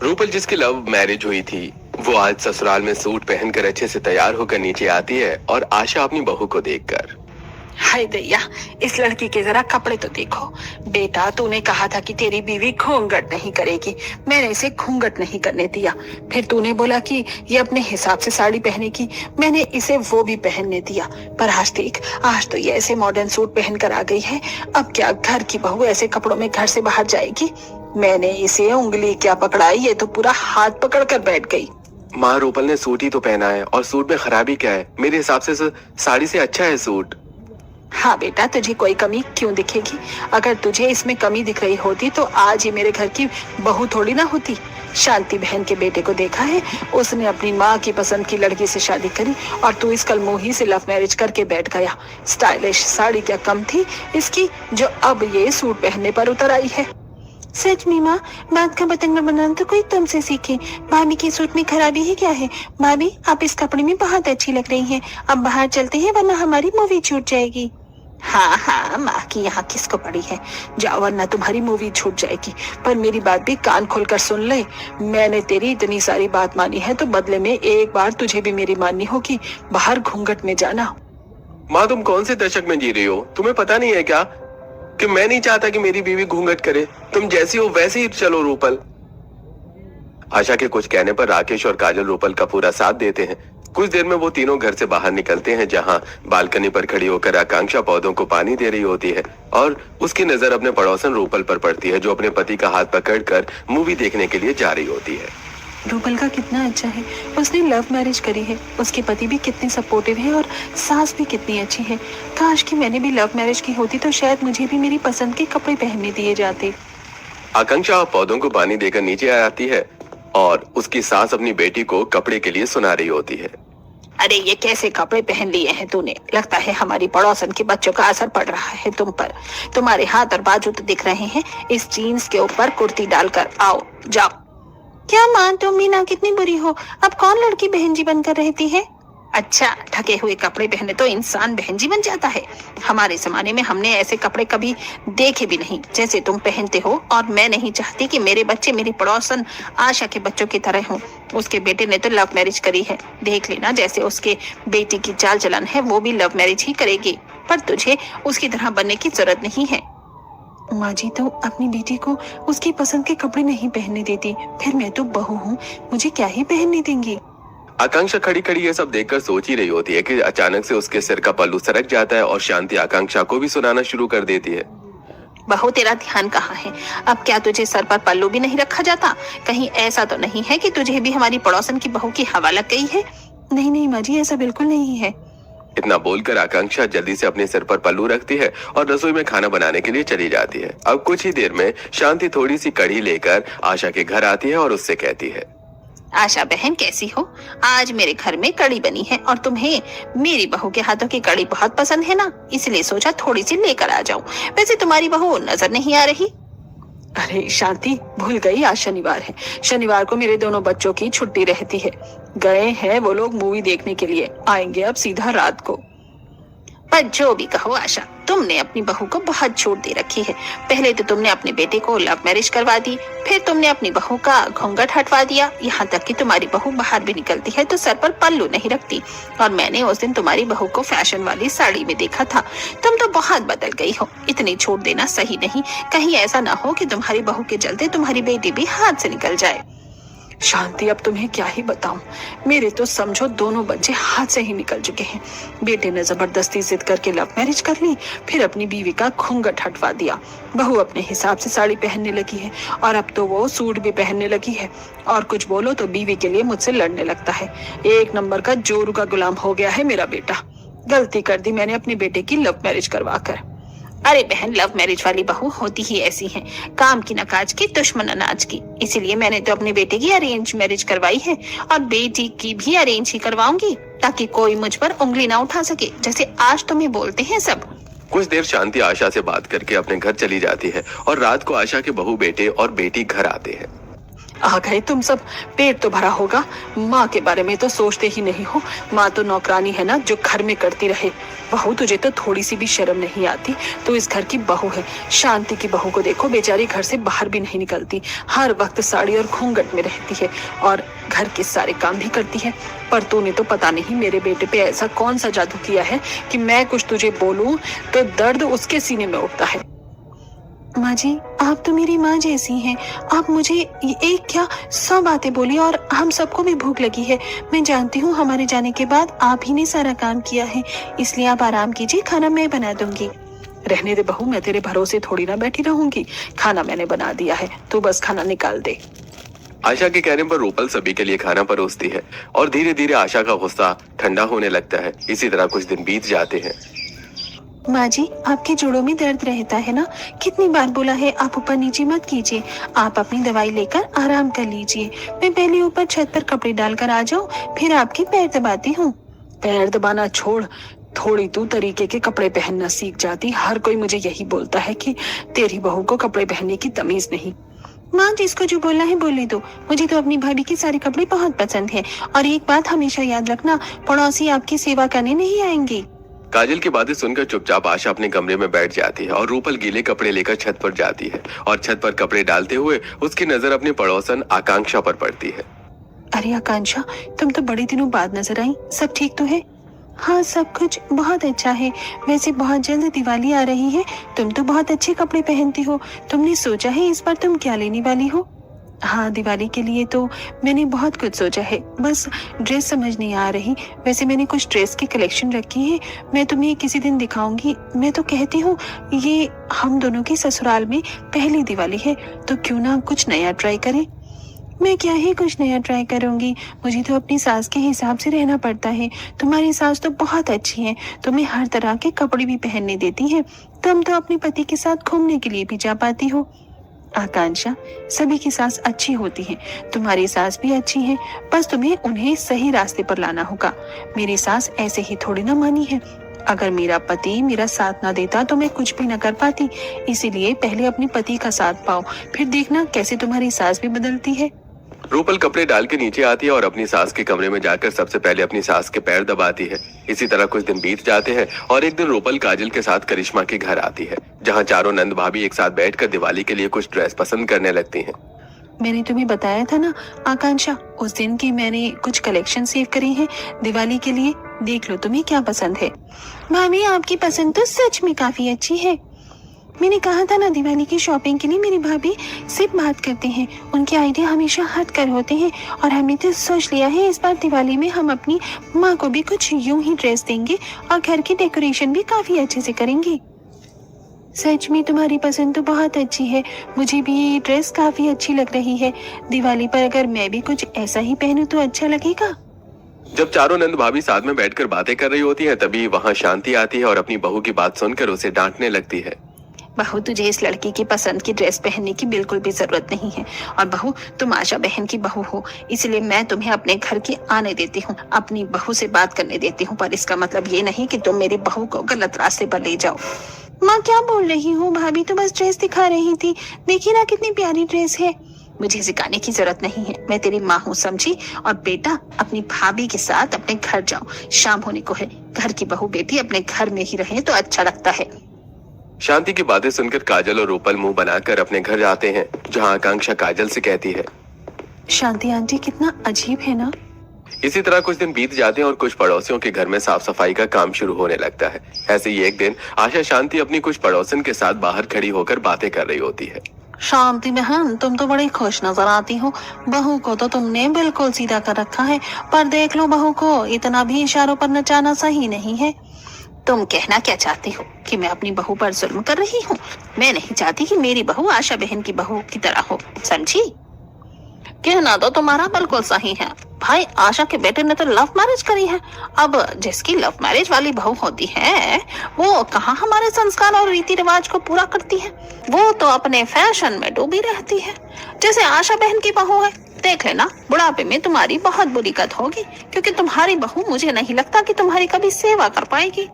रूपल जिसकी love marriage हुई थी वो आज ससुराल में सूट पहनकर अच्छे से तैयार होकर नीचे आती है और आशा अपनी बहू को देखकर, हाय दैया, इस लड़की के जरा कपड़े तो देखो। बेटा, तूने कहा था कि तेरी बीवी घूंघट नहीं करेगी, मैंने इसे घूंघट नहीं करने दिया। फिर तूने बोला कि ये अपने हिसाब से साड़ी पहनेगी, मैंने इसे वो भी पहनने दिया। पर आज देख, आज तो ये ऐसे मॉडर्न सूट पहन कर आ गई है। अब क्या घर की बहू ऐसे कपड़ों में घर से बाहर जाएगी? मैंने इसे उंगली क्या पकड़ाई, ये तो पूरा हाथ पकड़ कर बैठ गई। माँ, रूपल ने सूट ही तो पहना है और सूट में खराबी क्या है? मेरे हिसाब से साड़ी से अच्छा है सूट। हाँ बेटा, तुझे कोई कमी क्यों दिखेगी? अगर तुझे इसमें कमी दिख रही होती तो आज ये मेरे घर की बहू थोड़ी ना होती। शांति बहन के बेटे को देखा है, उसने अपनी माँ की पसंद की लड़की से शादी करी और तू इस कलमोही से लव मैरिज करके बैठ गया। स्टाइलिश साड़ी क्या कम थी इसकी, जो अब ये सूट पहनने पर उतर आई है। सच में माँ, बात का बतंगड़ बनाना तो कोई तुमसे सीखे। भाभी के सूट में खराबी ही क्या है? भाभी, आप इस कपड़े में बहुत अच्छी लग रही हैं। अब बाहर चलते हैं वरना हमारी मूवी छूट जाएगी। हाँ हाँ, माँ की यहाँ किसको पड़ी है, जाओ वरना तुम्हारी मूवी छूट जाएगी। पर मेरी बात भी कान खोलकर सुन ले, मैंने तेरी इतनी सारी बात मानी है तो बदले में एक बार तुझे भी मेरी माननी होगी। बाहर घूंघट में जाना। माँ, तुम कौन से दशक में जी रही हो? तुम्हें पता नहीं है क्या कि मैं नहीं चाहता कि मेरी बीवी घूंघट करे। तुम जैसी हो वैसे ही चलो रूपल। आशा के कुछ कहने पर राकेश और काजल रूपल का पूरा साथ देते हैं। कुछ देर में वो तीनों घर से बाहर निकलते हैं, जहां बालकनी पर खड़ी होकर आकांक्षा पौधों को पानी दे रही होती है और उसकी नजर अपने पड़ोसन रूपल पर पड़ती है, जो अपने पति का हाथ पकड़कर मूवी देखने के लिए जा रही होती है। रूपल का कितना अच्छा है, उसने लव मैरिज करी है, उसके पति भी कितने सपोर्टिव है और सास भी कितनी अच्छी है। काश कि मैंने भी लव मैरिज की होती तो शायद मुझे भी मेरी पसंद के कपड़े पहनने दिए जाते। आकांक्षा पौधों को पानी देकर नीचे आती है और उसकी सास अपनी बेटी को कपड़े के लिए सुना रही होती है। अरे ये कैसे कपड़े पहन लिए हैं तूने? लगता है हमारी पड़ोसन के बच्चों का असर पड़ रहा है तुम पर। तुम्हारे हाथ और बाजू तो दिख रहे हैं, इस जीन्स के ऊपर कुर्ती डालकर आओ जाओ। क्या माँ, तुम भी ना कितनी बुरी हो, अब कौन लड़की बहन जी बनकर रहती है? अच्छा, ढके हुए कपड़े पहने तो इंसान बहन जी बन जाता है? हमारे जमाने में हमने ऐसे कपड़े कभी देखे भी नहीं जैसे तुम पहनते हो, और मैं नहीं चाहती कि मेरे बच्चे मेरी पड़ोसन आशा के बच्चों की तरह हों। उसके बेटे ने तो लव मैरिज करी है, देख लेना जैसे उसके बेटी की चाल चलन है वो भी लव मैरिज ही करेगी। पर तुझे उसकी तरह बनने की जरूरत नहीं है। माँ जी तो अपनी बेटी को उसकी पसंद के कपड़े नहीं पहनने देती, फिर मैं तो बहू हूँ, मुझे क्या ही पहनने देंगी? आकांक्षा खड़ी खड़ी ये सब देखकर सोच ही रही होती है कि अचानक से उसके सिर का पल्लू सरक जाता है और शांति आकांक्षा को भी सुनाना शुरू कर देती है। बहू, तेरा ध्यान कहाँ है? अब क्या तुझे सर पर पल्लू भी नहीं रखा जाता? कहीं ऐसा तो नहीं है कि तुझे भी हमारी पड़ोसन की बहू की हवा लग गई है? नहीं नहीं माँ जी, ऐसा बिल्कुल नहीं है। इतना बोलकर आकांक्षा जल्दी से अपने सिर पर पल्लू रखती है और रसोई में खाना बनाने के लिए चली जाती है। अब कुछ ही देर में शांति थोड़ी सी कढ़ी लेकर आशा के घर आती है और उससे कहती है, आशा बहन कैसी हो? आज मेरे घर में कढ़ी बनी है और तुम्हें मेरी बहू के हाथों की कढ़ी बहुत पसंद है ना, इसलिए सोचा थोड़ी सी लेकर आ जाऊं। वैसे तुम्हारी बहू नजर नहीं आ रही। अरे शांति, भूल गई, आज शनिवार है। शनिवार को मेरे दोनों बच्चों की छुट्टी रहती है। गए हैं वो लोग मूवी देखने के लिए, आएंगे अब सीधा रात को। पर जो भी कहो आशा, तुमने अपनी बहू को बहुत छूट दे रखी है। पहले तो तुमने अपने बेटे को लव मैरिज करवा दी, फिर तुमने अपनी बहू का घूंघट हटवा दिया, यहाँ तक कि तुम्हारी बहू बाहर भी निकलती है तो सर पर पल्लू नहीं रखती। और मैंने उस दिन तुम्हारी बहू को फैशन वाली साड़ी में देखा था। तुम तो बहुत बदल गई हो, इतनी छूट देना सही नहीं। कहीं ऐसा ना हो कि तुम्हारी बहू के चलते तुम्हारी बेटी भी हाथ से निकल जाए। शांति, अब तुम्हें क्या ही बताऊं, मेरे तो समझो दोनों बच्चे हाथ से ही निकल चुके हैं। बेटे ने जबरदस्ती जिद करके लव मैरिज कर ली, फिर अपनी बीवी का घूंघट हटवा दिया। बहू अपने हिसाब से साड़ी पहनने लगी है और अब तो वो सूट भी पहनने लगी है। और कुछ बोलो तो बीवी के लिए मुझसे लड़ने लगता है। एक नंबर का जोरू का गुलाम हो गया है मेरा बेटा। गलती कर दी मैंने अपने बेटे की लव मैरिज करवा कर। अरे बहन, लव मैरिज वाली बहू होती ही ऐसी हैं, काम की न काज की, दुश्मन अनाज की। इसीलिए मैंने तो अपने बेटे की अरेंज मैरिज करवाई है और बेटी की भी अरेंज ही करवाऊंगी, ताकि कोई मुझ पर उंगली ना उठा सके, जैसे आज तुम्हें बोलते हैं सब। कुछ देर शांति आशा से बात करके अपने घर चली जाती है और रात को आशा के बहू बेटे और बेटी घर आते हैं। आ गए तुम सब। पेट तो भरा होगा, माँ के बारे में तो सोचते ही नहीं हो। माँ तो नौकरानी है ना, जो घर में करती रहे। बहू, तुझे तो थोड़ी सी भी शर्म नहीं आती। तू इस घर की बहू है। शांति की बहू को देखो, बेचारी घर से बाहर भी नहीं निकलती, हर वक्त साड़ी और घूंघट में रहती है और घर के सारे काम भी करती है। पर तूने तो पता नहीं मेरे बेटे पे ऐसा कौन सा जादू किया है कि मैं कुछ तुझे बोलूं तो दर्द उसके सीने में उठता है। माँ जी, आप तो मेरी माँ जैसी हैं। आप मुझे एक क्या 100 बातें बोली और हम सबको भी भूख लगी है। मैं जानती हूँ हमारे जाने के बाद आप ही ने सारा काम किया है, इसलिए आप आराम कीजिए, खाना मैं बना दूंगी। रहने दे बहू, मैं तेरे भरोसे थोड़ी ना बैठी रहूंगी। खाना मैंने बना दिया है, तू बस खाना निकाल दे। आशा के कहने पर रूपल सभी के लिए खाना परोसती है और धीरे धीरे आशा का गुस्सा ठंडा होने लगता है। इसी तरह कुछ दिन बीत जाते हैं। माँ जी, आपके जोड़ों में दर्द रहता है ना? कितनी बार बोला है आप ऊपर नीचे मत कीजिए। आप अपनी दवाई लेकर आराम कर लीजिए। मैं पहले ऊपर छत पर कपड़े डालकर आ जाऊँ, फिर आपके पैर दबाती हूँ। पैर दबाना छोड़, थोड़ी तू तरीके के कपड़े पहनना सीख जाती। हर कोई मुझे यही बोलता है कि तेरी बहू को कपड़े पहनने की तमीज नहीं। माँ, जिसको जो बोलना है बोले दो। मुझे तो अपनी भाभी के सारे कपड़े बहुत पसंद है। और एक बात हमेशा याद रखना, पड़ोसी आपकी सेवा करने नहीं आएंगे। काजल की बातें सुनकर चुपचाप आशा अपने कमरे में बैठ जाती है और रूपल गीले कपड़े लेकर छत पर जाती है और छत पर कपड़े डालते हुए उसकी नजर अपनी पड़ोसन आकांक्षा पर पड़ती है। अरे आकांक्षा, तुम तो बड़े दिनों बाद नजर आई। सब ठीक तो है? हाँ, सब कुछ बहुत अच्छा है। वैसे बहुत जल्द दिवाली आ रही है, तुम तो बहुत अच्छे कपड़े पहनती हो। तुमने सोचा है इस बार तुम क्या लेने वाली हो? हाँ, दिवाली के लिए तो मैंने बहुत कुछ सोचा है, बस ड्रेस समझ नहीं आ रही। वैसे मैंने कुछ ड्रेस की कलेक्शन रखी है, मैं तुम्हें किसी दिन दिखाऊंगी। मैं तो कहती हूँ ये हम दोनों की ससुराल में पहली दिवाली है, तो क्यों ना कुछ नया ट्राई करें। मैं क्या ही कुछ नया ट्राई करूंगी, मुझे तो अपनी सास के हिसाब से रहना पड़ता है। तुम्हारी सास तो बहुत अच्छी है, तुम्हें हर तरह के कपड़े भी पहनने देती है। तुम तो अपने पति के साथ घूमने के लिए भी जा पाती हो। आकांक्षा, सभी की सास अच्छी होती है, तुम्हारी सास भी अच्छी है, बस तुम्हें उन्हें सही रास्ते पर लाना होगा। मेरी सास ऐसे ही थोड़ी ना मानी है। अगर मेरा पति मेरा साथ ना देता तो मैं कुछ भी ना कर पाती। इसीलिए पहले अपने पति का साथ पाओ, फिर देखना कैसे तुम्हारी सास भी बदलती है। रूपल कपड़े डाल के नीचे आती है और अपनी सास के कमरे में जाकर सबसे पहले अपनी सास के पैर दबाती है। इसी तरह कुछ दिन बीत जाते हैं और एक दिन रूपल काजल के साथ करिश्मा के घर आती है, जहां चारों नंद भाभी एक साथ बैठकर दिवाली के लिए कुछ ड्रेस पसंद करने लगती हैं। मैंने तुम्हें बताया था ना आकांक्षा, उस दिन की मैंने कुछ कलेक्शन सेव करी है दिवाली के लिए। देख लो तुम्हें क्या पसंद है। भाभी, आपकी पसंद तो सच में काफी अच्छी है। मैंने कहा था ना, दिवाली की शॉपिंग के लिए मेरी भाभी सिर्फ बात करते हैं, उनके आइडिया हमेशा हट कर होते हैं। और हमने तो सोच लिया है इस बार दिवाली में हम अपनी माँ को भी कुछ यूं ही ड्रेस देंगे और घर की डेकोरेशन भी काफी अच्छे से करेंगे। सच में तुम्हारी पसंद तो बहुत अच्छी है, मुझे भी ये ड्रेस काफी अच्छी लग रही है। दिवाली पर अगर मैं भी कुछ ऐसा ही पहनूं तो अच्छा लगेगा। जब चारों नंद भाभी साथ में बैठकर बातें कर रही होती हैं, तभी वहां शांति आती है और अपनी बहू की बात सुनकर उसे डांटने लगती है। बहू, तुझे इस लड़की की पसंद की ड्रेस पहनने की बिल्कुल भी जरूरत नहीं है। और बहू, तुम आशा बहन की बहू हो, इसलिए मैं तुम्हें अपने घर की आने देती हूँ, अपनी बहू से बात करने देती हूँ। पर इसका मतलब ये नहीं कि तुम मेरी बहू को गलत रास्ते पर ले जाओ। माँ, क्या बोल रही हूँ? भाभी तो बस ड्रेस दिखा रही थी, देखिए ना कितनी प्यारी ड्रेस है। मुझे सिखाने की जरूरत नहीं है, मैं तेरी माँ हूँ, समझी? और बेटा, अपनी भाभी के साथ अपने घर जाओ, शाम होने को है। घर की बहू बेटी अपने घर में ही रहे तो अच्छा लगता है। शांति की बातें सुनकर काजल और रूपल मुंह बनाकर अपने घर जाते हैं, जहां आकांक्षा काजल से कहती है, शांति आंटी कितना अजीब है ना। इसी तरह कुछ दिन बीत जाते हैं और कुछ पड़ोसियों के घर में साफ सफाई का काम शुरू होने लगता है। ऐसे ही एक दिन आशा शांति अपनी कुछ पड़ोसन के साथ बाहर खड़ी होकर बातें कर रही होती है। शांति बहन, तुम तो बड़ी खुश नजर आती हो। बहू को तो तुमने बिल्कुल सीधा कर रखा है, पर देख लो बहू को इतना भी इशारों पर नचाना सही नहीं है। तुम कहना क्या चाहती हो कि मैं अपनी बहू पर जुल्म कर रही हूँ? मैं नहीं चाहती कि मेरी बहू आशा बहन की बहू की तरह हो, समझी? कहना तो तुम्हारा बिल्कुल सही है भाई, आशा के बेटे ने तो लव मैरिज करी है। अब जिसकी लव मैरिज वाली बहू होती है वो कहाँ हमारे संस्कार और रीति रिवाज को पूरा करती है, वो तो अपने फैशन में डूबी रहती है, जैसे आशा बहन की बहू है। देख लेना, बुढ़ापे में तुम्हारी बहुत बुरी कद होगी, क्योंकि तुम्हारी बहू मुझे नहीं लगता कि तुम्हारी कभी सेवा कर पाएगी।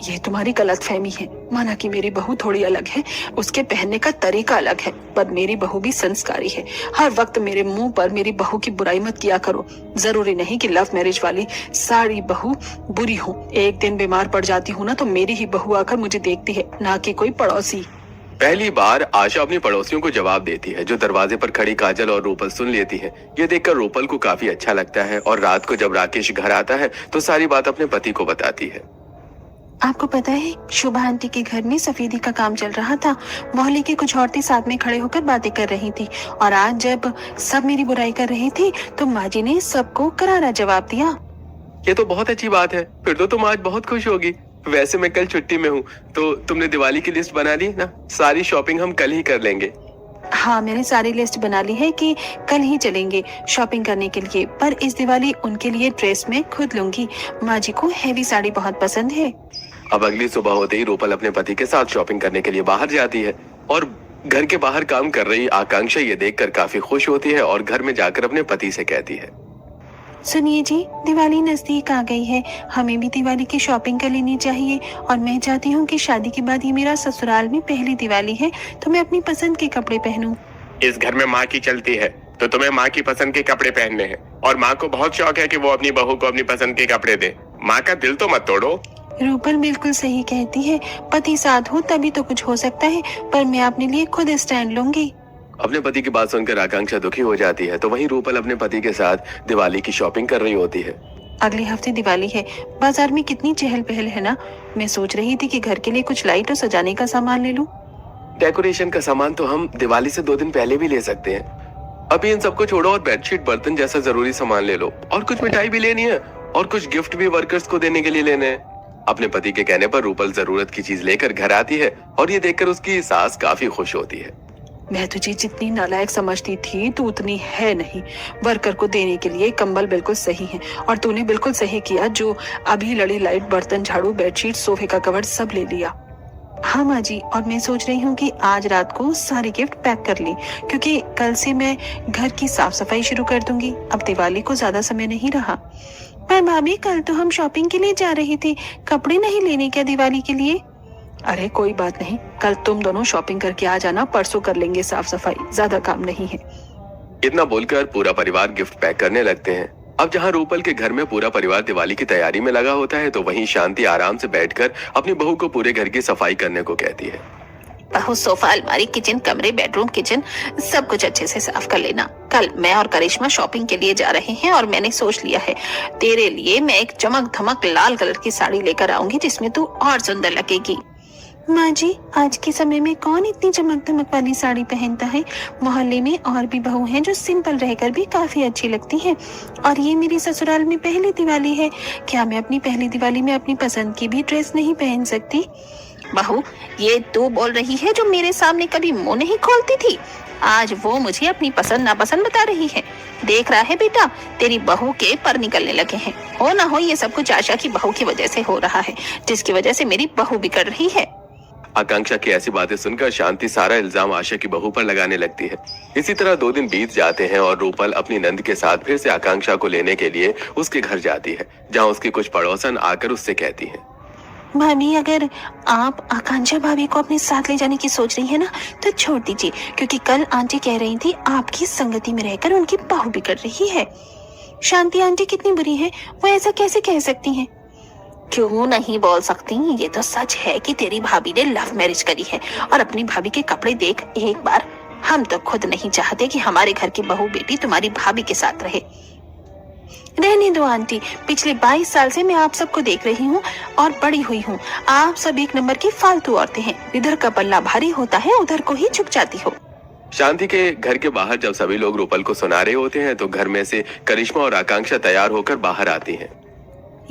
ये तुम्हारी गलतफहमी है। माना कि मेरी बहू थोड़ी अलग है, उसके पहनने का तरीका अलग है, पर मेरी बहू भी संस्कारी है। हर वक्त मेरे मुंह पर मेरी बहू की बुराई मत किया करो। जरूरी नहीं कि लव मैरिज वाली सारी बहू बुरी हो। एक दिन बीमार पड़ जाती हूँ ना तो मेरी ही बहू आकर मुझे देखती है, ना कि कोई पड़ोसी। पहली बार आशा अपनी पड़ोसियों को जवाब देती है, जो दरवाजे पर खड़ी काजल और रूपल सुन लेती है। ये देखकर रूपल को काफी अच्छा लगता है और रात को जब राकेश घर आता है तो सारी बात अपने पति को बताती है। आपको पता है, शोभा आंटी के घर में सफेदी का काम चल रहा था। मोहल्ले की कुछ औरतें साथ में खड़े होकर बातें कर रही थी और आज जब सब मेरी बुराई कर रही थी तो माँ जी ने सबको करारा जवाब दिया। ये तो बहुत अच्छी बात है, फिर तो तुम आज बहुत खुश होगी। वैसे मैं कल छुट्टी में हूँ, तो तुमने दिवाली की लिस्ट बना ली ना? सारी शॉपिंग हम कल ही कर लेंगे। हाँ, मैंने सारी लिस्ट बना ली है कि कल ही चलेंगे शॉपिंग करने के लिए, पर इस दिवाली उनके लिए ड्रेस मैं खुद लूंगी। माँ जी को हैवी साड़ी बहुत पसंद है। अब अगली सुबह होते ही रूपल अपने पति के साथ शॉपिंग करने के लिए बाहर जाती है और घर के बाहर काम कर रही आकांक्षा ये देखकर काफी खुश होती है और घर में जाकर अपने पति से कहती है, सुनिए जी, दिवाली नजदीक आ गई है, हमें भी दिवाली की शॉपिंग कर लेनी चाहिए और मैं चाहती हूँ कि शादी के बाद ये मेरा ससुराल में पहली दिवाली है तो मैं अपनी पसंद के कपड़े पहनूं। इस घर में माँ की चलती है तो तुम्हें माँ की पसंद के कपड़े पहनने हैं और माँ को बहुत शौक है कि वो अपनी बहू को अपनी पसंद के कपड़े दे। माँ का दिल तो मत तोड़ो। रूपल बिल्कुल सही कहती है, पति साथ हो तभी तो कुछ हो सकता है, पर मैं अपने लिए खुद स्टैंड लूंगी। अपने पति की बात सुनकर आकांक्षा दुखी हो जाती है, तो वहीं रूपल अपने पति के साथ दिवाली की शॉपिंग कर रही होती है। अगले हफ्ते दिवाली है, बाजार में कितनी चहल पहल है ना। मैं सोच रही थी कि घर के लिए कुछ लाइट और सजाने का सामान ले लूं। डेकोरेशन का सामान तो हम दिवाली से 2 दिन पहले भी ले सकते हैं। अभी इन सबको छोड़ो और बेडशीट, बर्तन जैसा जरूरी सामान ले लो और कुछ मिठाई भी लेनी है और कुछ गिफ्ट भी वर्कर्स को देने के लिए लेने हैं। अपने पति के कहने पर रूपल जरूरत की चीज लेकर घर आती है और ये देखकर उसकी सास काफी खुश होती है। मैं तुझे जितनी नालायक समझती थी तू उतनी है नहीं। वर्कर को देने के लिए कंबल बिल्कुल सही है और तूने बिल्कुल सही किया जो अभी लड़ी लाइट, बर्तन, झाड़ू, बेडशीट, सोफे का कवर सब ले लिया। हाँ माँ जी, और मैं सोच रही हूँ कि आज रात को सारे गिफ्ट पैक कर ली, क्योंकि कल से मैं घर की साफ सफाई शुरू कर दूंगी। अब दिवाली को ज्यादा समय नहीं रहा। पर भाभी, कल तो हम शॉपिंग के लिए जा रहे थे, कपड़े नहीं लेने क्या दिवाली के लिए? अरे कोई बात नहीं, कल तुम दोनों शॉपिंग करके आ जाना, परसों कर लेंगे साफ सफाई, ज्यादा काम नहीं है। इतना बोलकर पूरा परिवार गिफ्ट पैक करने लगते हैं। अब जहाँ रूपल के घर में पूरा परिवार दिवाली की तैयारी में लगा होता है, तो वहीं शांति आराम से बैठकर अपनी बहू को पूरे घर की सफाई करने को कहती है। बहू, सोफा, अलमारी, किचन, कमरे, बेडरूम, किचन, सब कुछ अच्छे से साफ कर लेना। कल मैं और करिश्मा शॉपिंग के लिए जा रहे हैं और मैंने सोच लिया है, तेरे लिए मैं एक चमक धमक लाल कलर की साड़ी लेकर आऊंगी जिसमें तू और सुंदर लगेगी। माँ जी, आज के समय में कौन इतनी चमक धमक वाली साड़ी पहनता है? मोहल्ले में और भी बहू हैं जो सिंपल रहकर भी काफी अच्छी लगती हैं, और ये मेरी ससुराल में पहली दिवाली है। क्या मैं अपनी पहली दिवाली में अपनी पसंद की भी ड्रेस नहीं पहन सकती? बहू, ये तू बोल रही है जो मेरे सामने कभी मुंह नहीं खोलती थी। आज वो मुझे अपनी पसंद नापसंद बता रही है। देख रहा है बेटा, तेरी बहू के पर निकलने लगे हैं। हो ना हो ये सब कुछ आशा की बहू की वजह से हो रहा है, जिसकी वजह से मेरी बहू बिगड़ रही है। आकांक्षा की ऐसी बातें सुनकर शांति सारा इल्जाम आशा की बहू पर लगाने लगती है। इसी तरह 2 दिन बीत जाते हैं और रूपल अपनी नंद के साथ फिर से आकांक्षा को लेने के लिए उसके घर जाती है, जहां उसकी कुछ पड़ोसन आकर उससे कहती हैं, भाभी, अगर आप आकांक्षा भाभी को अपने साथ ले जाने की सोच रही है ना, तो छोड़ दीजिए, क्योंकि कल आंटी कह रही थी आपकी संगति में रहकर उनकी बहू बिगड़ रही है। शांति आंटी कितनी बुरी है, वो ऐसा कैसे कह सकती हैं? क्यों नहीं बोल सकती? ये तो सच है कि तेरी भाभी ने लव मैरिज करी है, और अपनी भाभी के कपड़े देख एक बार। हम तो खुद नहीं चाहते कि हमारे घर की बहू बेटी तुम्हारी भाभी के साथ रहे। रहने दो आंटी, पिछले 22 साल से मैं आप सबको देख रही हूँ और बड़ी हुई हूँ। आप सब एक नंबर की फालतू औरतें हैं। इधर का पल्ला भारी होता है, उधर को ही झुक जाती हो। शांति के घर के बाहर जब सभी लोग रूपल को सुना रहे होते हैं, तो घर में से करिश्मा और आकांक्षा तैयार होकर बाहर आती हैं।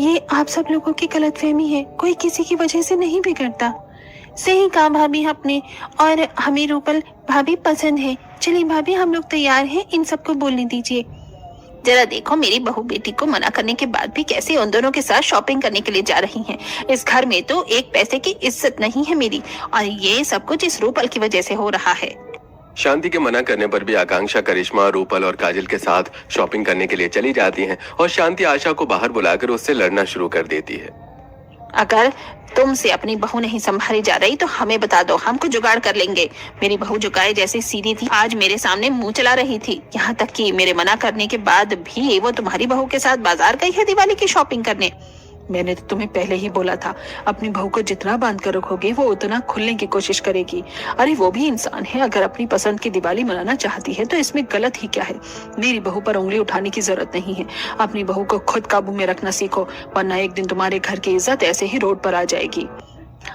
ये आप सब लोगों की गलतफहमी है, कोई किसी की वजह से नहीं बिगड़ता। सही कहा भाभी आपने, और हमें रूपल भाभी पसंद है। चलिए भाभी, हम लोग तैयार हैं, इन सबको बोलने दीजिए। जरा देखो, मेरी बहू बेटी को मना करने के बाद भी कैसे उन दोनों के साथ शॉपिंग करने के लिए जा रही हैं। इस घर में तो एक पैसे की इज्जत नहीं है मेरी, और ये सब कुछ इस रूपल की वजह से हो रहा है। शांति के मना करने पर भी आकांक्षा, करिश्मा, रूपल और काजल के साथ शॉपिंग करने के लिए चली जाती हैं और शांति आशा को बाहर बुलाकर उससे लड़ना शुरू कर देती है। अगर तुमसे अपनी बहू नहीं संभाली जा रही तो हमें बता दो, हमको जुगाड़ कर लेंगे। मेरी बहू जो गाय जैसी सीधी थी, आज मेरे सामने मुंह चला रही थी। यहाँ तक कि मेरे मना करने के बाद भी वो तुम्हारी बहू के साथ बाजार गई है दिवाली की शॉपिंग करने। मैंने तो तुम्हें पहले ही बोला था, अपनी बहू को जितना बांध कर रखोगे वो उतना खुलने की कोशिश करेगी। अरे वो भी इंसान है, अगर अपनी पसंद की दिवाली मनाना चाहती है तो इसमें गलत ही क्या है। मेरी बहू पर उंगली उठाने की जरूरत नहीं है। अपनी बहू को खुद काबू में रखना सीखो, वरना एक दिन तुम्हारे घर की इज्जत ऐसे ही रोड पर आ जाएगी।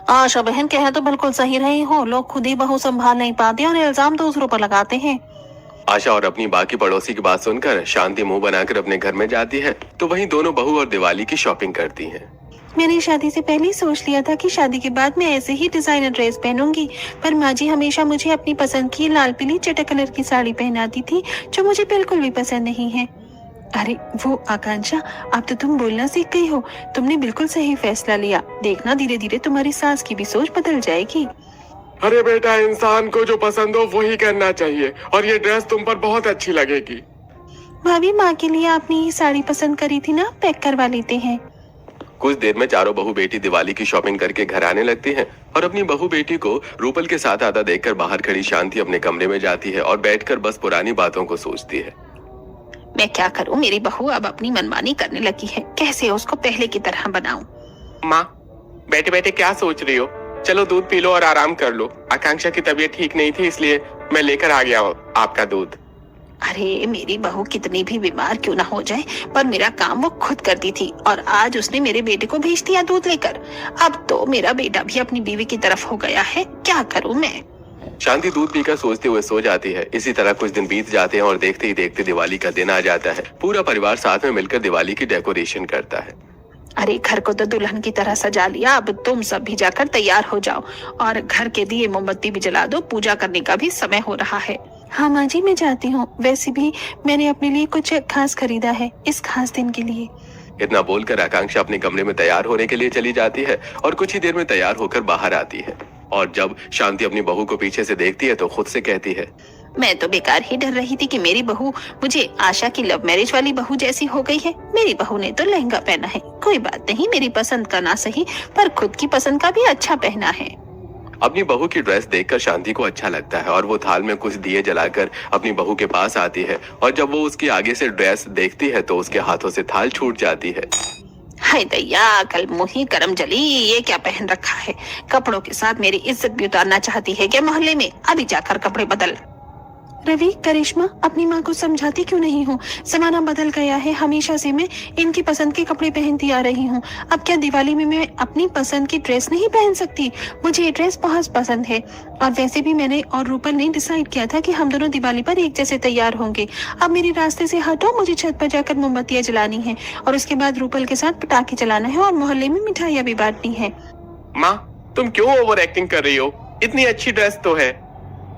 आशा बहन कह तो बिल्कुल सही रही हो, लोग खुद ही बहू संभाल नहीं पाते और इल्जाम दूसरों पर लगाते हैं। आशा और अपनी बाकी पड़ोसी की बात सुनकर शांति मुंह बनाकर अपने घर में जाती है, तो वहीं दोनों बहू और दिवाली की शॉपिंग करती हैं। मैंने शादी से पहले ही सोच लिया था कि शादी के बाद मैं ऐसे ही डिजाइनर ड्रेस पहनूंगी, पर माँ जी हमेशा मुझे अपनी पसंद की लाल पीली चटक कलर की साड़ी पहनाती थी, जो मुझे बिल्कुल भी पसंद नहीं है। अरे वो आकांक्षा, अब तो तुम बोलना सीख गई हो। तुमने बिल्कुल सही फैसला लिया। देखना धीरे धीरे तुम्हारी सास की भी सोच बदल जाएगी। अरे बेटा, इंसान को जो पसंद हो वही करना चाहिए, और ये ड्रेस तुम पर बहुत अच्छी लगेगी। भाभी, माँ के लिए आपने ये साड़ी पसंद करी थी ना, पैक करवा लेते हैं। कुछ देर में चारों बहू बेटी दिवाली की शॉपिंग करके घर आने लगती हैं और अपनी बहू बेटी को रूपल के साथ आता देखकर बाहर खड़ी शांति अपने कमरे में जाती है और बैठकर बस पुरानी बातों को सोचती है। मैं क्या करूं, मेरी बहू अब अपनी मनमानी करने लगी है। कैसे उसको पहले की तरह बनाऊं? माँ, बैठे बैठे क्या सोच रही हो? चलो दूध पी लो और आराम कर लो। आकांक्षा की तबीयत ठीक नहीं थी, इसलिए मैं लेकर आ गया आपका दूध। अरे मेरी बहू कितनी भी बीमार क्यों ना हो जाए, पर मेरा काम वो खुद करती थी, और आज उसने मेरे बेटे को भेज दिया दूध लेकर। अब तो मेरा बेटा भी अपनी बीवी की तरफ हो गया है। क्या करूं मैं? शांति दूध पीकर सोचते हुए सो जाती है। इसी तरह कुछ दिन बीत जाते हैं और देखते ही देखते दिवाली का दिन आ जाता है। पूरा परिवार साथ में मिलकर दिवाली की डेकोरेशन करता है। अरे घर को तो दुल्हन की तरह सजा लिया, अब तुम सब भी जाकर तैयार हो जाओ और घर के दिए मोमबत्ती भी जला दो। पूजा करने का भी समय हो रहा है। हाँ माँ जी, मैं जाती हूँ। वैसे भी मैंने अपने लिए कुछ खास खरीदा है इस खास दिन के लिए। इतना बोलकर आकांक्षा अपने कमरे में तैयार होने के लिए चली जाती है और कुछ ही देर में तैयार होकर बाहर आती है। और जब शांति अपनी बहू को पीछे से देखती है तो खुद से कहती है, मैं तो बेकार ही डर रही थी कि मेरी बहू मुझे आशा की लव मैरिज वाली बहू जैसी हो गई है। मेरी बहू ने तो लहंगा पहना है, कोई बात नहीं, मेरी पसंद का ना सही पर खुद की पसंद का भी अच्छा पहना है। अपनी बहू की ड्रेस देखकर शांति को अच्छा लगता है और वो थाल में कुछ दिए जलाकर अपनी बहू के पास आती है, और जब वो उसके आगे से ड्रेस देखती है तो उसके हाथों से थाल छूट जाती है। हाय दैया, कल मुही करम जली, ये क्या पहन रखा है? कपड़ों के साथ मेरी इज्जत भी उतारना चाहती है क्या मोहल्ले में? अभी जाकर कपड़े बदल। रवि, करिश्मा, अपनी माँ को समझाती क्यों नहीं हो? जमाना बदल गया है, हमेशा से मैं इनकी पसंद के कपड़े पहनती आ रही हूँ। अब क्या दिवाली में मैं अपनी पसंद की ड्रेस नहीं पहन सकती? मुझे ये ड्रेस बहुत पसंद है, और वैसे भी मैंने और रूपल ने डिसाइड किया था कि हम दोनों दिवाली पर एक जैसे तैयार होंगे। अब मेरे रास्ते से हटो, मुझे छत पर जाकर मोमबत्तियां जलानी है और उसके बाद रूपल के साथ पटाखे चलाना है और मोहल्ले में मिठाइयां भी बांटनी है। माँ, तुम क्यों ओवर एक्टिंग कर रही हो? इतनी अच्छी ड्रेस तो है।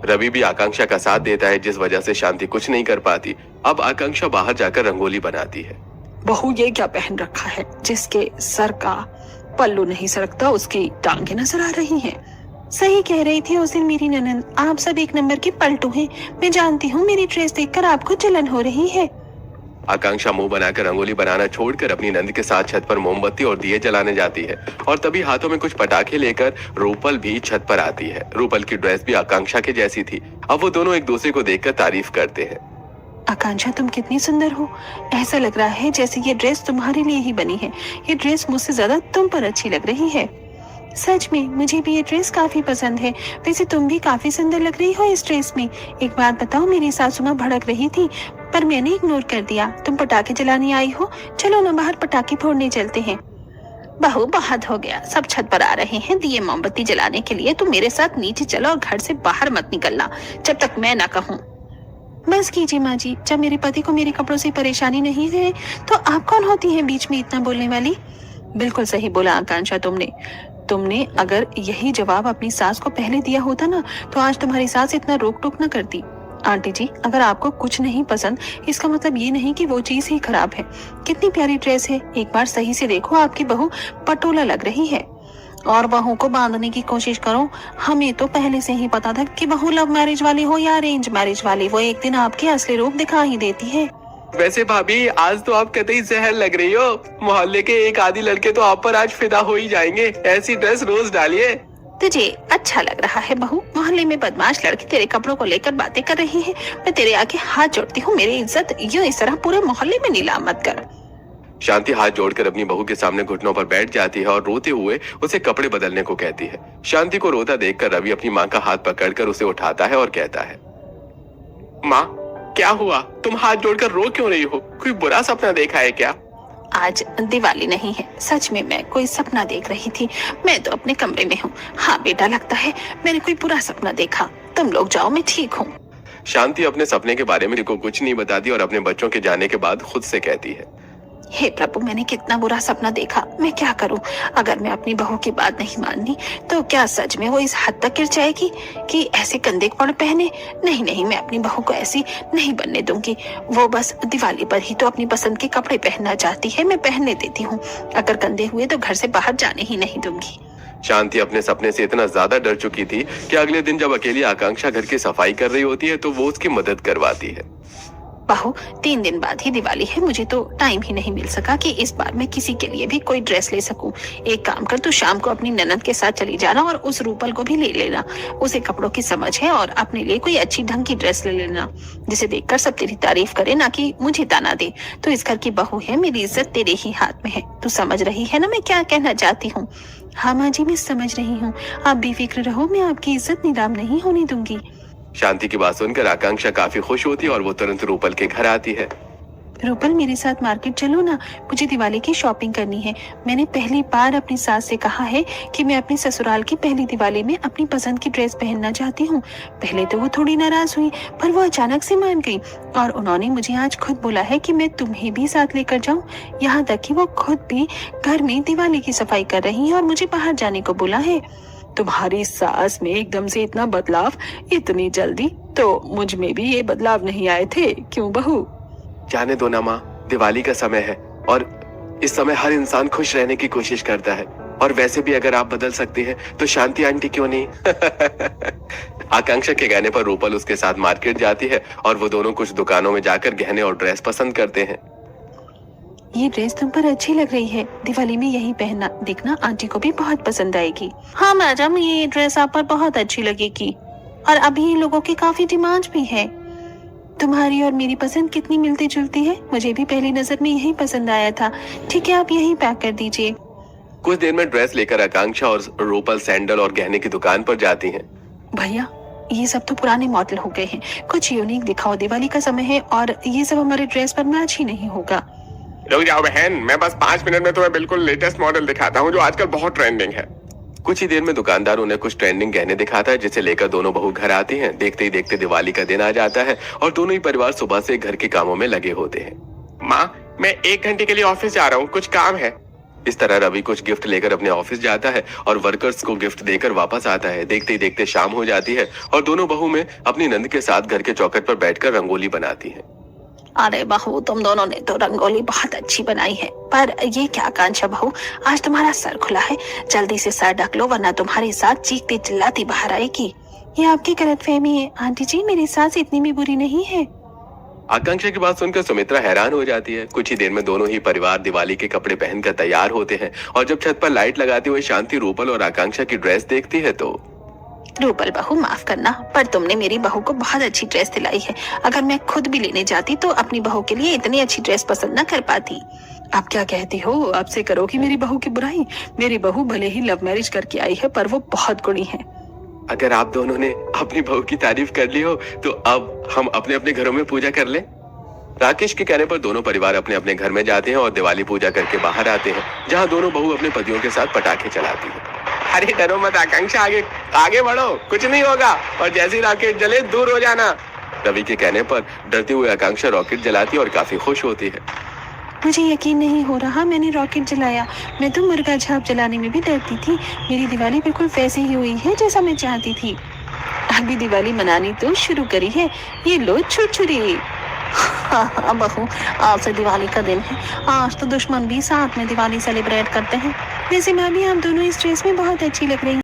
रवि भी आकांक्षा का साथ देता है, जिस वजह से शांति कुछ नहीं कर पाती। अब आकांक्षा बाहर जाकर रंगोली बनाती है। बहू, ये क्या पहन रखा है? जिसके सर का पल्लू नहीं सरकता उसकी टांगे नजर आ रही हैं। सही कह रही थी उस दिन मेरी ननद, आप सब एक नंबर के पलटू हैं। मैं जानती हूँ मेरी ड्रेस देखकर आपको जलन हो रही है। आकांक्षा मुंह बनाकर रंगोली बनाना छोड़कर अपनी नंद के साथ छत पर मोमबत्ती और दिए जलाने जाती है, और तभी हाथों में कुछ पटाखे लेकर रूपल भी छत पर आती है। रूपल की ड्रेस भी आकांक्षा के जैसी थी। अब वो दोनों एक दूसरे को देखकर तारीफ करते हैं। आकांक्षा, तुम कितनी सुंदर हो। ऐसा लग रहा है जैसे ये ड्रेस तुम्हारे लिए ही बनी है। ये ड्रेस मुझसे ज्यादा तुम पर अच्छी लग रही है। सच में मुझे भी ये ड्रेस काफी पसंद है। वैसे तुम भी काफी सुंदर लग रही हो इस ड्रेस में। एक बात बताओ, मेरी सासू माँ भड़क रही थी पर मैंने इग्नोर कर दिया। तुम पटाखे जलाने आई हो, चलो ना बाहर पटाखे फोड़ने चलते हैं। बहू, बहुत हो गया, सब छत पर आ रहे हैं दिए मोमबत्ती जलाने के लिए। तुम मेरे साथ नीचे चलो और घर से बाहर मत निकलना जब तक मैं ना कहूँ। बस कीजिए माँ जी, जब मेरे पति को मेरे कपड़ों से परेशानी नहीं है तो आप कौन होती हैं बीच में इतना बोलने वाली? बिल्कुल सही बोला आकांक्षा तुमने अगर यही जवाब अपनी सास को पहले दिया होता ना तो आज तुम्हारी सास इतना रोक टोक न करती। आंटी जी, अगर आपको कुछ नहीं पसंद इसका मतलब ये नहीं कि वो चीज ही खराब है। कितनी प्यारी ड्रेस है, एक बार सही से देखो, आपकी बहू पटोला लग रही है। और बहू को बांधने की कोशिश करो। हमें तो पहले से ही पता था कि बहू लव मैरिज वाली हो या अरेंज मैरिज वाली, वो एक दिन आपके असली रूप दिखा ही देती है। वैसे भाभी आज तो आप कतई जहर लग रही हो। मोहल्ले के एक आधी लड़के तो आप पर आज फिदा हो ही जाएंगे। ऐसी ड्रेस रोज डालिए। तुझे अच्छा लग रहा है बहू? मोहल्ले में बदमाश लड़की तेरे कपड़ों को लेकर बातें कर रही है। मैं तेरे आगे हाथ जोड़ती हूँ, मेरी इज्जत यूं इस तरह पूरे मोहल्ले में नीलाम मत कर। शांति हाथ जोड़कर अपनी बहू के सामने घुटनों पर बैठ जाती है और रोते हुए उसे कपड़े बदलने को कहती है। शांति को रोता देखकर रवि अपनी माँ का हाथ पकड़कर उसे उठाता है और कहता है, माँ क्या हुआ? तुम हाथ जोड़कर रो क्यों रही हो? कोई बुरा सपना देखा है क्या? आज दिवाली नहीं है, सच में मैं कोई सपना देख रही थी। मैं तो अपने कमरे में हूँ। हाँ बेटा, लगता है मैंने कोई बुरा सपना देखा। तुम लोग जाओ, मैं ठीक हूँ। शांति अपने सपने के बारे में को कुछ नहीं बताती और अपने बच्चों के जाने के बाद खुद से कहती है, हे प्रभु, मैंने कितना बुरा सपना देखा। मैं क्या करूं? अगर मैं अपनी बहू की बात नहीं माननी तो क्या सच में वो इस हद तक गिर जाएगी कि ऐसे गंदे कपड़े पहने? नहीं नहीं, मैं अपनी बहू को ऐसी नहीं बनने दूंगी। वो बस दिवाली पर ही तो अपनी पसंद के कपड़े पहनना चाहती है, मैं पहनने देती हूँ। अगर गंदे हुए तो घर से बाहर जाने ही नहीं दूंगी। शांति अपने सपने से इतना ज्यादा डर चुकी थी कि अगले दिन जब अकेली आकांक्षा घर की सफाई कर रही होती है तो वो उसकी मदद करवाती है। बहू, 3 दिन बाद ही दिवाली है, मुझे तो टाइम ही नहीं मिल सका कि इस बार मैं किसी के लिए भी कोई ड्रेस ले सकूं। एक काम कर, तू शाम को अपनी ननद के साथ चली जाना और उस रूपल को भी ले लेना। उसे कपड़ों की समझ है और अपने लिए कोई अच्छी ढंग की ड्रेस ले लेना जिसे देखकर सब तेरी तारीफ करे, ना कि मुझे ताना दे। तो इस घर की बहू है, मेरी इज्जत तेरे ही हाथ में है। तू समझ रही है ना मैं क्या कहना चाहती हूँ? हाँ माँ जी, मैं समझ रही हूँ। आप बेफिक्र रहो, मैं आपकी इज्जत नीलाम नहीं होने दूंगी। शांति की बात सुनकर आकांक्षा काफी खुश होती है और वो तुरंत रूपल के घर आती है। रूपल, मेरे साथ मार्केट चलो ना, मुझे दिवाली की शॉपिंग करनी है। मैंने पहली बार अपनी सास से कहा है कि मैं अपने ससुराल की पहली दिवाली में अपनी पसंद की ड्रेस पहनना चाहती हूँ। पहले तो वो थोड़ी नाराज हुई, पर वो अचानक से मान गई और उन्होंने मुझे आज खुद बोला है कि मैं तुम्हें भी साथ लेकर जाऊँ। यहाँ तक कि वो खुद भी घर में दिवाली की सफाई कर रही है और मुझे बाहर जाने को बोला है। तुम्हारी सास में एकदम से इतना बदलाव, इतनी जल्दी? तो मुझ में भी ये बदलाव नहीं आए थे, क्यों बहू? जाने दो ना माँ, दिवाली का समय है और इस समय हर इंसान खुश रहने की कोशिश करता है। और वैसे भी अगर आप बदल सकती हैं तो शांति आंटी क्यों नहीं? आकांक्षा के कहने पर रूपल उसके साथ मार्केट जाती है और वो दोनों कुछ दुकानों में जाकर गहने और ड्रेस पसंद करते हैं। ये ड्रेस तुम पर अच्छी लग रही है, दिवाली में यही पहनना, देखना आंटी को भी बहुत पसंद आएगी। हाँ मैडम, ये ड्रेस आप पर बहुत अच्छी लगेगी और अभी लोगों की काफी डिमांड भी है। तुम्हारी और मेरी पसंद कितनी मिलती जुलती है, मुझे भी पहली नजर में यही पसंद आया था। ठीक है, आप यही पैक कर दीजिए। कुछ देर में ड्रेस लेकर आकांक्षा और रूपल सैंडल और गहने की दुकान पर जाती हैं। भैया, ये सब तो पुराने मॉडल हो गए हैं, कुछ यूनिक दिखाओ, दिवाली का समय है और ये सब हमारे ड्रेस पर मैच ही नहीं होगा। रुक जाओ बहन, मैं बस 5 मिनट में तुम्हें बिल्कुल लेटेस्ट मॉडल दिखाता हूँ जो आजकल बहुत ट्रेंडिंग है। कुछ ही देर में दुकानदार उन्हें कुछ ट्रेंडिंग गहने दिखाता है जिसे लेकर दोनों बहू घर आती हैं। देखते ही देखते दिवाली का दिन आ जाता है और दोनों ही परिवार सुबह से घर के कामों में लगे होते हैं। माँ, मैं 1 घंटे के लिए ऑफिस जा रहा हूँ, कुछ काम है। इस तरह रवि कुछ गिफ्ट लेकर अपने ऑफिस जाता है और वर्कर्स को गिफ्ट देकर वापस आता है। देखते ही देखते शाम हो जाती है और दोनों बहू में अपनी नंद के साथ घर के चौखट पर बैठकर रंगोली बनाती है। अरे बहू, तुम दोनों ने तो रंगोली बहुत अच्छी बनाई है, पर ये क्या आकांक्षा बहू, आज तुम्हारा सर खुला है। जल्दी से सर ढक लो वरना तुम्हारी सास चीखती चिल्लाती बाहर आएगी। ये आपकी गलतफहमी है आंटी जी, मेरी सास इतनी भी बुरी नहीं है। आकांक्षा की बात सुनकर सुमित्रा हैरान हो जाती है। कुछ ही देर में दोनों ही परिवार दिवाली के कपड़े पहनकर तैयार होते हैं और जब छत पर लाइट लगाते हुए शांति रूपल और आकांक्षा की ड्रेस देखती है तो रूपल बहू, माफ करना, पर तुमने मेरी बहू को बहुत अच्छी ड्रेस दिलाई है। अगर मैं खुद भी लेने जाती तो अपनी बहू के लिए इतनी अच्छी ड्रेस पसंद न कर पाती। आप क्या कहती हो? अब से करोगी मेरी बहू की बुराई? मेरी बहू भले ही लव मैरिज करके आई है पर वो बहुत गुणी है। अगर आप दोनों ने अपनी बहू की तारीफ कर ली हो तो अब हम अपने अपने घरों में पूजा कर लें। राकेश के कहने पर दोनों परिवार अपने अपने घर में जाते हैं और दिवाली पूजा करके बाहर आते हैं जहां दोनों बहू अपने पतियों के साथ पटाखे चलाती है। अरे डरो मत आकांक्षा, आगे आगे बढ़ो, कुछ नहीं होगा, और जैसे ही रॉकेट जले दूर हो जाना। रवि के कहने पर डरती हुई आकांक्षा रॉकेट जलाती है और काफी खुश होती है। मुझे यकीन नहीं हो रहा मैंने रॉकेट जलाया। मैं तो मुर्गा छाप जलाने में भी डरती थी। मेरी दिवाली बिल्कुल वैसे ही हुई है जैसा मैं चाहती थी। अभी दिवाली मनानी तो शुरू करी है, ये लो छुरछुरी। हाँ बहू, आज से दिवाली का दिन है। आज तो दुश्मन भी साथ में दिवाली सेलिब्रेट करते हैं। वैसे भाभी, आप दोनों इस ड्रेस में बहुत अच्छी लग रही हैं।